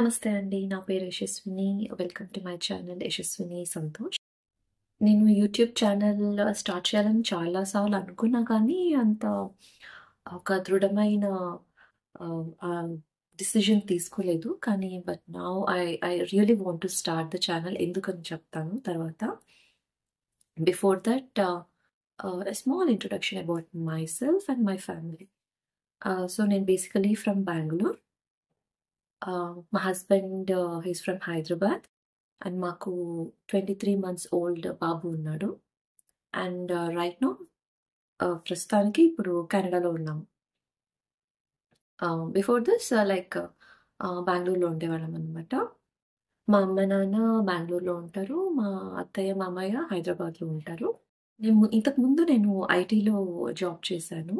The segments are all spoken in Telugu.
నమస్తే అండి. నా పేరు యశస్విని. వెల్కమ్ టు మై ఛానల్ యశస్విని సంతోష్. నేను యూట్యూబ్ ఛానల్ స్టార్ట్ చేయాలని చాలా సార్లు అనుకున్నా కానీ అంత ఒక దృఢమైన ఆహ్, డిసిజన్ తీసుకోలేదు. కానీ but now I really want to start the channel. ఎందుకని చెప్తాను తర్వాత. Before that a small introduction about myself and my family. So నేను బేసికలీ ఫ్రమ్ బెంగుళూరు. మా husband he's from Hyderabad and మాకు 23 months ఓల్డ్ బాబు ఉన్నాడు. అండ్ రైట్ నౌ ప్రస్తుతానికి ఇప్పుడు కెనడాలో ఉన్నాము. బిఫోర్ దిస్ బెంగళూరులో ఉండేవాళ్ళం అనమాట. మా అమ్మ నాన్న బెంగళూరులో ఉంటారు. మా అత్తయ్య మామయ్య హైదరాబాద్లో ఉంటారు. ఇంతకుముందు నేను ఐటీలో జాబ్ చేశాను.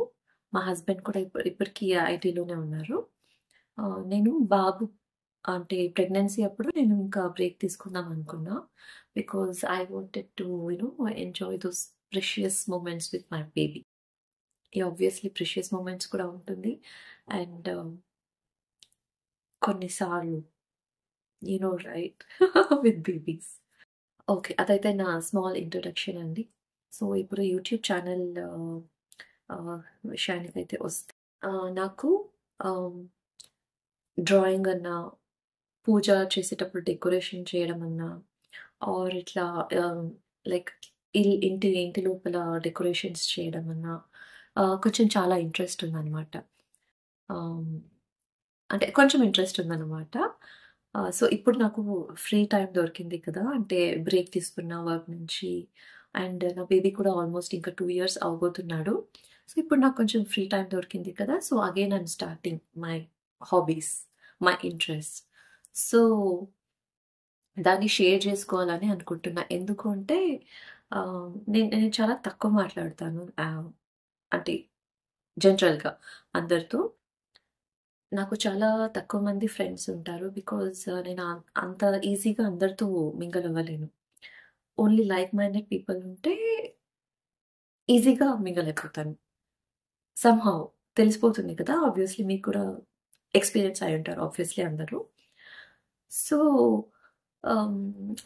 మా హస్బెండ్ కూడా ఇప్పటికీ ఐటీలోనే ఉన్నారు. నేను బాబు అంటే ప్రెగ్నెన్సీ అప్పుడు నేను ఇంకా బ్రేక్ తీసుకుందాం అనుకున్నా. Because I wanted to enjoy those precious moments with my baby. Obviously precious moments కూడా ఉంటుంది. అండ్ కొన్నిసార్లు రైట్ విత్ బేబీస్. ఓకే, అదైతే నా స్మాల్ ఇంట్రొడక్షన్ అండి. సో ఇప్పుడు యూట్యూబ్ ఛానల్ విషయానికైతే వస్తే నాకు డ్రాయింగ్ అన్నా, పూజ చేసేటప్పుడు డెకరేషన్ చేయడం అన్నా, ఆర్ ఇట్లా లైక్ ఇంటి లోపల డెకరేషన్స్ చేయడం అన్నా కొంచెం చాలా ఇంట్రెస్ట్ ఉందన్నమాట. అంటే కొంచెం ఇంట్రెస్ట్ ఉందన్నమాట. సో ఇప్పుడు నాకు ఫ్రీ టైం దొరికింది కదా, అంటే బ్రేక్ తీసుకున్న వర్క్ నుంచి. అండ్ నా బేబీ కూడా ఆల్మోస్ట్ ఇంకా 2 years అవబోతున్నాడు. సో ఇప్పుడు నాకు కొంచెం ఫ్రీ టైం దొరికింది కదా. So again I'm starting my hobbies, my interest. So దాన్ని షేర్ చేసుకోవాలని అనుకుంటున్నా. ఎందుకు అంటే నేను చాలా తక్కువ మాట్లాడతాను, అంటే జనరల్గా అందరితో. నాకు చాలా తక్కువ మంది ఫ్రెండ్స్ ఉంటారు. బికాజ్ నేను అంత ఈజీగా అందరితో మింగల్ అవ్వలేను. ఓన్లీ లైక్ మైండెడ్ పీపుల్ ఉంటే ఈజీగా మింగల్ అయిపోతాను. సమ్హౌ తెలిసిపోతుంది కదా. ఆబ్వియస్లీ మీకు కూడా ఎక్స్పీరియన్స్ అయి ఉంటారు ఆబ్వియస్లీ అందరూ. సో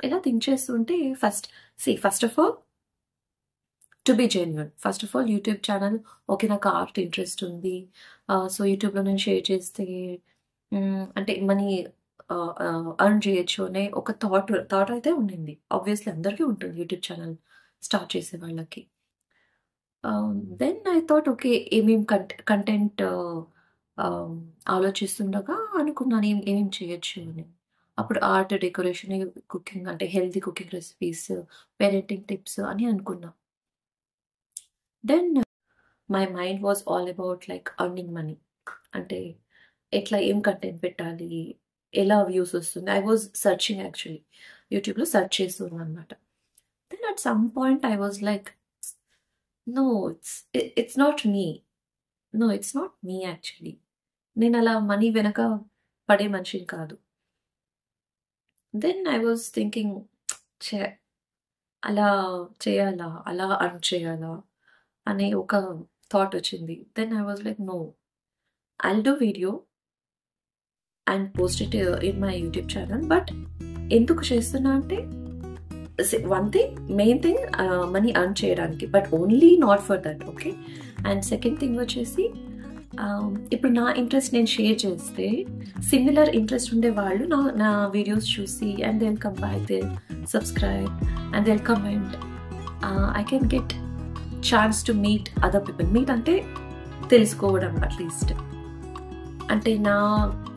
ఇలా థింక్ చేస్తుంటే first of all to be genuine. First of all YouTube channel, okay నాకు ఆర్ట్ ఇంట్రెస్ట్ ఉంది. సో యూట్యూబ్లో నేను షేర్ చేస్తే అంటే మనీ అర్న్ చేయొచ్చు అనే ఒక థాట్ అయితే ఉండింది. ఆబ్వియస్లీ అందరికీ ఉంటుంది యూట్యూబ్ ఛానల్ స్టార్ట్ చేసే వాళ్ళకి. దెన్ ఐ థాట్ ఓకే ఏమేమి కంటెంట్ ఆలోచిస్తుండగా అనుకున్నాను ఏమేమి చేయొచ్చు అని. అప్పుడు ఆర్ట్, డెకరేషన్, కుకింగ్ అంటే healthy cooking recipes, parenting tips అని అనుకున్నా. Then my mind was all about like earning money. అంటే ఎట్లా ఏం కంటెంట్ పెట్టాలి, ఎలా వ్యూస్ వస్తుంది. ఐ వాజ్ సర్చింగ్ యాక్చువల్లీ, యూట్యూబ్లో సర్చ్ చేస్తున్నాను అనమాట. Then at some point I was like no, it's not me. No, it's not me actually. నేను అలా మనీ వెనక పడే మనిషిని కాదు. దెన్ ఐ వాజ్ థింకింగ్ అలా చేయాలా, అలా అర్న్ చేయాలా అనే ఒక థాట్ వచ్చింది. Then I was like no, I'll do video and post it in my YouTube channel. But ఎందుకు చేస్తున్నా అంటే one thing, main thing money earn చేయడానికి, but only not for that. Okay. And second thing వచ్చేసి ఇప్పుడు నా ఇంట్రెస్ట్ నేను షేర్ చేస్తే సిమిలర్ ఇంట్రెస్ట్ ఉండే వాళ్ళు నా వీడియోస్ చూసి and they will come back, they will subscribe and they will comment. I can get chance to meet other people. Meet అంటే తెలుసుకోవడం అట్లీస్ట్. అంటే నా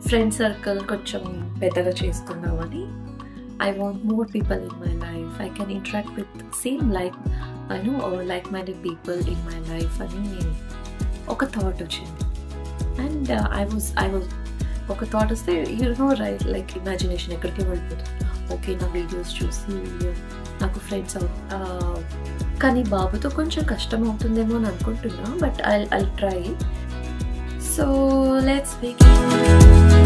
ఫ్రెండ్ సర్కిల్ కొంచెం పెద్దగా చేసుకుందామని. I want more people in my life. I can interact with same like-minded people in my life అని ఒక థాట్ వచ్చింది. అండ్ ఐ వాజ్ ఒక థాట్ వస్తే రైట్, లైక్ ఇమాజినేషన్ ఎక్కడికి వెళ్ళిపోతుంది. ఓకే, నా వీడియోస్ చూసి నాకు ఫ్రెండ్స్ కానీ బాబుతో కొంచెం కష్టం అవుతుందేమో అని అనుకుంటున్నా. But I try. So let's begin.